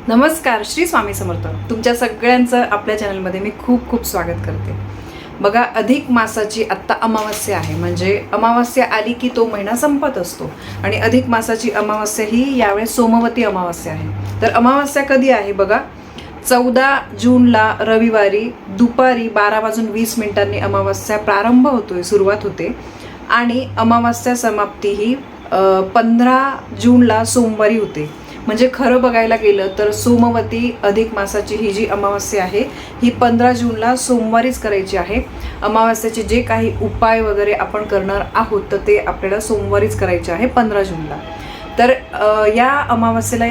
नमस्कार, श्री स्वामी समर्थ. तुमच्या सगळ्यांचं आपल्या चॅनलमध्ये मी खूप खूप स्वागत करते. बघा, अधिक मासाची आत्ता अमावस्या आहे. म्हणजे अमावस्या आली की तो महिना संपत असतो आणि अधिक मासाची अमावस्या ही यावेळेस सोमवती अमावस्या आहे. तर अमावस्या कधी आहे बघा, 14 जूनला रविवारी दुपारी 12:20 अमावस्या प्रारंभ होतोय, सुरुवात होते आणि अमावस्या समाप्ती ही 15 जूनला सोमवारी होते. म्हणजे खरं बघायला गेलं तर सोमवती अधिक मासाची ही जी अमावस्या आहे ही 15 जूनला सोमवारीच करायची आहे. अमावस्याचे जे काही उपाय वगैरे आपण करणार आहोत तर ते आपल्याला सोमवारीच करायचे आहे 15 जूनला. तर या अमावस्येला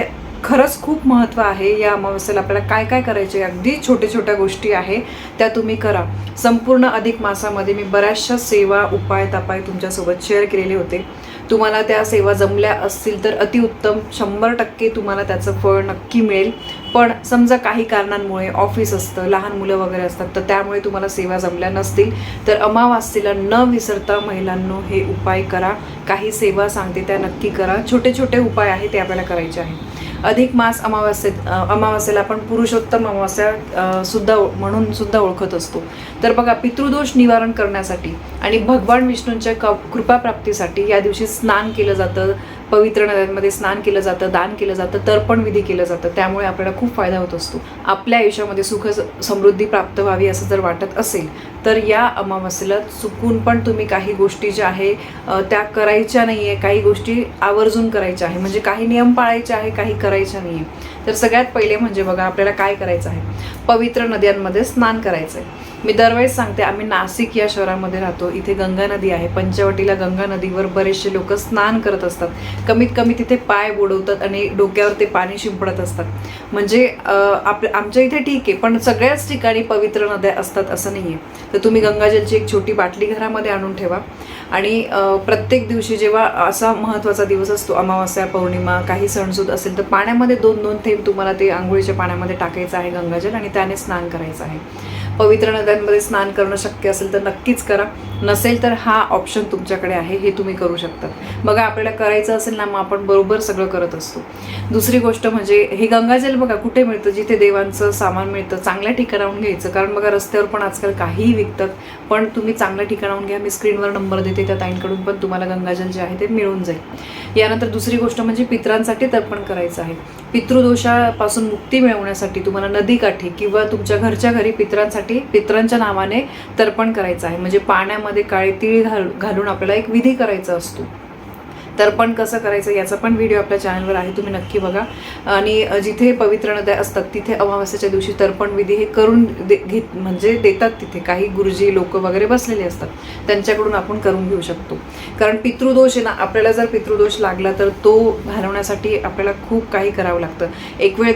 खरंच खूप महत्त्व आहे. या अमावस्येला आपल्याला काय काय करायचे, अगदी छोट्या छोट्या गोष्टी आहे त्या तुम्ही करा. संपूर्ण अधिक मासामध्ये मी बऱ्याचशा सेवा उपाय तपाय तुमच्यासोबत शेअर केलेले होते. तुम्हाला त्या सेवा जमल्या असतील तर अतिउत्तम, 100% तुम्हाला त्याचं फळ नक्की मिळेल. पण समजा काही कारणांमुळे ऑफिस असतं, लहान मुलं वगैरे असतात, तर त्यामुळे तुम्हाला सेवा जमल्या नसतील तर अमावास्येला न विसरता महिलांनो हे उपाय करा. काही सेवा सांगते त्या नक्की करा. छोटे छोटे उपाय आहे ते आपल्याला करायचे आहे. अधिक मास अमावस्येला आपण पुरुषोत्तम अमावस्या म्हणून सुद्धा ओळखत असतो. तर बघा, पितृदोष निवारण करण्यासाठी आणि भगवान विष्णूंच्या कृपाप्राप्तीसाठी या दिवशी स्नान केलं जातं, पवित्र नद्यांमध्ये स्नान केलं जातं, दान केलं जातं, तर्पण विधी केलं जातं. त्यामुळे आपल्याला खूप फायदा होत असतो. आपल्या आयुष्यामध्ये सुख समृद्धी प्राप्त व्हावी असं जर वाटत असेल तर या अमावस्येला चुकून पण तुम्ही काही गोष्टी ज्या आहे त्या करायच्या नाही आहे. काही गोष्टी आवर्जून करायच्या आहे. म्हणजे काही नियम पाळायचे आहे, काही करायच्या नाही आहे. तर सगळ्यात पहिले म्हणजे बघा, आपल्याला काय करायचं आहे, पवित्र नद्यांमध्ये स्नान करायचं आहे. मी दरवेळेस सांगते, आम्ही नाशिक या शहरामध्ये राहतो. इथे गंगा नदी आहे. पंचवटीला गंगा नदीवर बरेचसे लोक स्नान करत असतात. कमीत कमी तिथे पाय बुडवतात आणि डोक्यावर ते पाणी शिंपडत असतात. म्हणजे आमच्या इथे ठीक आहे, पण सगळ्याच ठिकाणी पवित्र नद्या असतात असं नाही आहे. तर तुम्ही गंगाजलची एक छोटी बाटली घरामध्ये आणून ठेवा आणि प्रत्येक दिवशी जेव्हा असा महत्त्वाचा दिवस असतो, अमावस्या, पौर्णिमा, काही सणसूद असेल, तर पाण्यामध्ये 2-2 थेंब तुम्हाला ते आंघोळीच्या पाण्यामध्ये टाकायचं आहे गंगाजल आणि त्याने स्नान करायचं आहे. पवित्र नद्यांमध्ये स्नान करणं शक्य असेल तर नक्कीच करा. नसेल तर हा ऑप्शन तुमच्याकडे आहे, हे तुम्ही करू शकता. बघा, आपल्याला करायचं असेल ना, मग आपण बरोबर सगळं करत असतो. दुसरी गोष्ट म्हणजे हे गंगाजल बघा कुठे मिळतं, जिथे देवांचं सामान मिळतं चांगल्या ठिकाणाहून घ्यायचं. कारण बघा, रस्त्यावर पण आजकाल काहीही विकतात, पण तुम्ही चांगल्या ठिकाणाहून घ्या. मी स्क्रीनवर नंबर देते, त्या ताईंकडून पण तुम्हाला गंगाजल जे आहे ते मिळून जाईल. यानंतर दुसरी गोष्ट म्हणजे पितरांसाठी तर्पण करायचं आहे. पितृदोषापासून मुक्ती मिळवण्यासाठी तुम्हाला नदीकाठी किंवा तुमच्या घरच्या घरी पितरांच्या नावाने तर्पण करायचं आहे. म्हणजे पाण्यामध्ये काळे तीळ घालून आपल्याला एक विधी करायचा असतो. तर्पण कसं करायचं याचा पण व्हिडिओ आपल्या चॅनलवर आहे, तुम्ही नक्की बघा. आणि जिथे पवित्र नद्या असतात तिथे अमावस्येच्या दिवशी तर्पण विधी हे करून म्हणजे देतात. तिथे काही गुरुजी लोक वगैरे बसलेले असतात, त्यांच्याकडून आपण करून घेऊ शकतो. कारण पितृदोष आहे ना, आपल्याला जर पितृदोष लागला तर तो घालवण्यासाठी आपल्याला खूप काही करावं लागतं. एक वेळ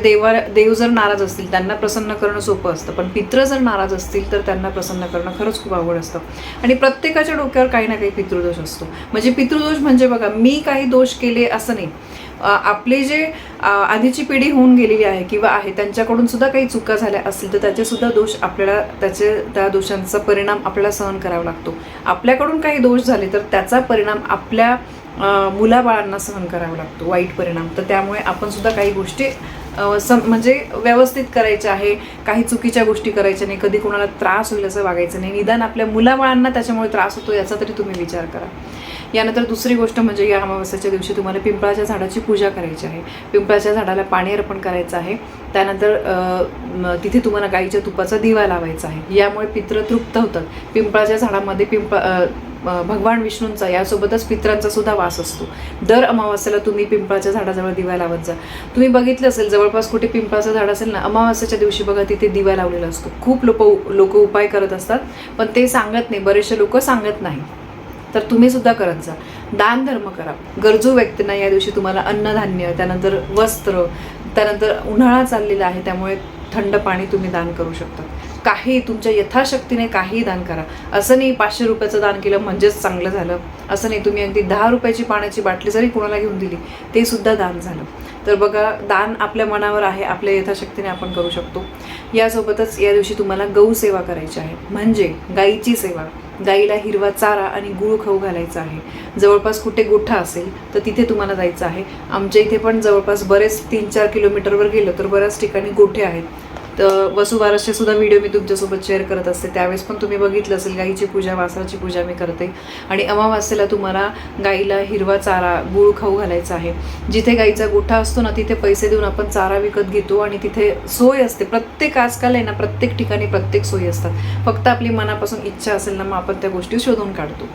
देव जर नाराज असतील त्यांना प्रसन्न करणं सोपं असतं, पण पितृ जर नाराज असतील तर त्यांना प्रसन्न करणं खरंच खूप अवघड असतं. आणि प्रत्येकाच्या डोक्यावर काही ना काही पितृदोष असतो. म्हणजे पितृदोष म्हणजे बघा, मी काही दोष केले असं नाही. आपले जे आधीची पिढी होऊन गेलेली आहे किंवा आहे त्यांच्याकडून सुद्धा काही चुका झाल्या असतील तर त्याचे सुद्धा दोष आपल्याला, त्या दोषांचा परिणाम आपल्याला सहन करावा लागतो. आपल्याकडून काही दोष झाले तर त्याचा परिणाम आपल्या मुलाबाळांना सहन करावा लागतो, वाईट परिणाम. तर त्यामुळे आपण सुद्धा काही गोष्टी म्हणजे व्यवस्थित करायच्या आहे. काही चुकीच्या गोष्टी करायच्या नाही. कधी कोणाला त्रास होईल असं वागायचं नाही. निदान आपल्या मुलाबाळांना त्याच्यामुळे त्रास होतो याचा तरी तुम्ही विचार करा. यानंतर दुसरी गोष्ट म्हणजे या अमावस्येच्या दिवशी तुम्हाला पिंपळाच्या झाडाची पूजा करायची आहे. पिंपळाच्या झाडाला पाणी अर्पण करायचं आहे. त्यानंतर तिथे तुम्हाला गाईच्या तुपाचा दिवा लावायचा आहे. यामुळे पितृ तृप्त होतात. पिंपळाच्या झाडामध्ये भगवान विष्णूंचा यासोबतच पितरांचा सुद्धा वास असतो. दर अमावस्येला तुम्ही पिंपळाच्या झाडाजवळ दिवा लावत जा. तुम्ही बघितलं असेल, जवळपास कुठे पिंपळाचं झाड असेल ना, अमावस्येच्या दिवशी बघा तिथे दिवा लावलेला असतो. खूप लोक उपाय करत असतात, पण ते सांगत नाही, बरेचसे लोक सांगत नाही. तर तुम्ही सुद्धा करत जा. दान धर्म करा. गरजू व्यक्तींना या दिवशी तुम्हाला अन्नधान्य, त्यानंतर वस्त्र, त्यानंतर उन्हाळा चाललेला आहे त्यामुळे थंड पाणी तुम्ही दान करू शकता. काही तुमच्या यथाशक्तीने काही दान करा. असं नाही 500 रुपयाचं दान केलं म्हणजेच चांगलं झालं, असं नाही. तुम्ही अगदी 10 रुपयाची पाण्याची बाटली जरी कोणाला घेऊन दिली ते सुद्धा दान झालं. तर बघा, दान आपल्या मनावर आहे, आपल्या यथाशक्तीने आपण करू शकतो. यासोबतच या दिवशी तुम्हाला गौसेवा करायची आहे, म्हणजे गाईची सेवा. गाईला हिरवा चारा आणि गूळ खाऊ घालायचा आहे. जवळपास कुठे गोठा असेल तर तिथे तुम्हाला जायचं आहे. आमच्या इथे पण जवळपास बरेच 3-4 किलोमीटरवर गेलो तर बऱ्याच ठिकाणी गोठे आहेत. तर वसुबारसचे सुद्धा व्हिडिओ मी तुमच्यासोबत शेअर करत असते, त्यावेळेस पण तुम्ही बघितलं असेल. गाईची पूजा, वासराची पूजा मी करते. आणि अमावास्येला तुम्हाला गाईला हिरवा चारा, गूळ खाऊ घालायचा आहे. जिथे गाईचा गोठा असतो ना, तिथे पैसे देऊन आपण चारा विकत घेतो आणि तिथे सोय असते. प्रत्येक आजकाल आहे ना, प्रत्येक ठिकाणी प्रत्येक सोयी असतात. फक्त आपली मनापासून इच्छा असेल ना, मग आपण त्या गोष्टी शोधून काढतो.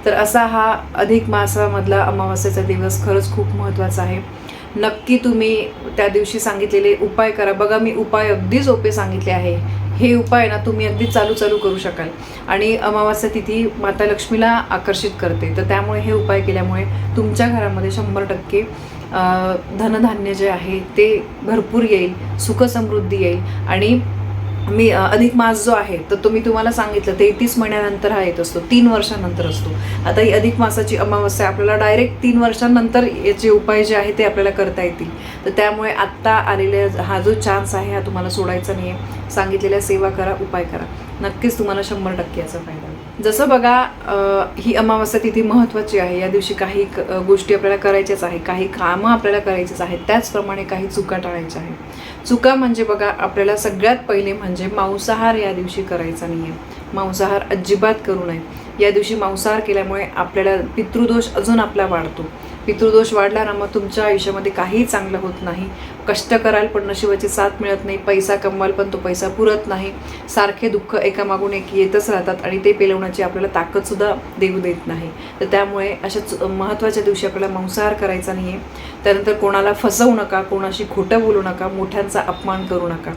तर असा हा अधिक मासामधला अमावास्येचा दिवस खरंच खूप महत्त्वाचा आहे. नक्की तुम्ही त्या दिवशी सांगितलेले उपाय करा. बघा, मी उपाय अगदी सोपे सांगितले आहे. हे उपाय ना तुम्ही अगदी चालू करू शकाल. आणि अमावास्या तिथी माता लक्ष्मीला आकर्षित करते, तर त्यामुळे हे उपाय केल्यामुळे तुमच्या घरामध्ये 100% धनधान्य जे आहे ते भरपूर येईल, सुखसमृद्धी येईल. आणि मी अधिक मास जो आहे तर तो मी तुम्हाला सांगितलं 33 महिन्यानंतर हा येत असतो, 3 वर्षानंतर असतो. आता ही अधिक मासाची अमावस्या आपल्याला डायरेक्ट 3 वर्षांनंतर याचे उपाय जे आहे ते आपल्याला करता येतील. तर त्यामुळे आत्ता आलेले हा जो चान्स आहे हा तुम्हाला सोडायचा नाही आहे. सांगितलेल्या सेवा करा, उपाय करा, नक्कीच तुम्हाला 100% याचा फायदा होईल. जसं बघा, ही अमावस्या तिथी महत्त्वाची आहे. या दिवशी काही गोष्टी आपल्याला करायच्याच आहे, काही कामं आपल्याला करायचीच आहेत. त्याचप्रमाणे काही चुका टाळायच्या आहेत. चुका म्हणजे बघा, आपल्याला सगळ्यात पहिले म्हणजे मांसाहार या दिवशी करायचा नाही आहे. मांसाहार अजिबात करू नये. या दिवशी मांसाहार केल्यामुळे आपल्याला पितृदोष अजून आपला वाढतो. पितृदोष वाढला ना, मग तुमच्या आयुष्यामध्ये काही चांगलं होत नाही. कष्ट कराल पण नशिबाची साथ मिळत नाही. पैसा कमवाल पण तो पैसा पुरत नाही. सारखे दुःख एकामागून एक येतच राहतात आणि ते पेलवण्याची आपल्याला ताकदसुद्धा देऊ देत नाही. तर त्यामुळे अशा महत्त्वाच्या दिवशी आपल्याला मांसाहार करायचा नाही आहे. त्यानंतर कोणाला फसवू नका, कोणाशी खोटं बोलू नका, मोठ्यांचा अपमान करू नका.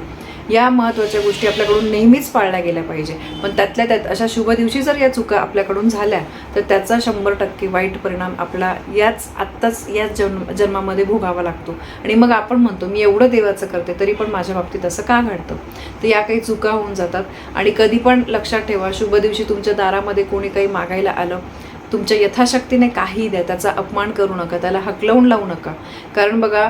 या महत्त्वाच्या गोष्टी आपल्याकडून नेहमीच पाळल्या गेल्या पाहिजे. पण त्यातल्या त्यात अशा शुभ दिवशी जर या चुका आपल्याकडून झाल्या तर त्याचा 100% वाईट परिणाम आपला आत्ताच याच जन्मामध्ये भोगावा लागतो. आणि मग आपण म्हणतो, मी एवढं देवाचं करते तरी पण माझ्या बाबतीत असं का घडतं. तर या काही चुका होऊन जातात. आणि कधी पण लक्षात ठेवा, शुभ दिवशी तुमच्या दारामध्ये कोणी काही मागायला आलं, तुमच्या यथाशक्तीने काही द्या, त्याचा अपमान करू नका, त्याला हकलवून लावू नका. कारण बघा,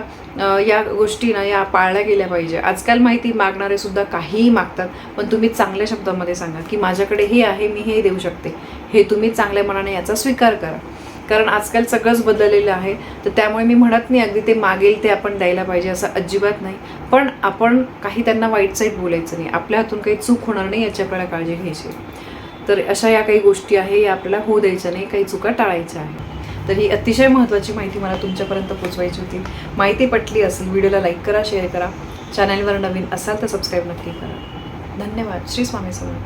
या गोष्टी ना या पाळल्या गेल्या पाहिजे. आजकाल माहिती, मागणारे सुद्धा काहीही मागतात, पण तुम्ही चांगल्या शब्दामध्ये सांगा की माझ्याकडे हे आहे, मी हे देऊ शकते. हे तुम्ही चांगल्या मनाने याचा स्वीकार करा. कारण आजकाल सगळंच बदललेलं आहे. तर त्यामुळे मी म्हणत नाही अगदी ते मागेल ते आपण द्यायला पाहिजे, असं अजिबात नाही. पण आपण काही त्यांना वाईट साईड बोलायचं नाही. आपल्या हातून काही चूक होणार नाही याची आपल्याला काळजी घ्यायची. तर अशा या काही गोष्टी आहे, या आपल्याला होऊ द्यायच्या नाही, काही चुका टाळायच्या आहे. तर ही अतिशय महत्त्वाची माहिती मला तुमच्यापर्यंत पोचवायची होती. माहिती पटली असेल, व्हिडिओला लाईक करा, शेअर करा. चॅनलवर नवीन असाल तर सबस्क्राईब नक्की करा. धन्यवाद. श्री स्वामी समर्थ.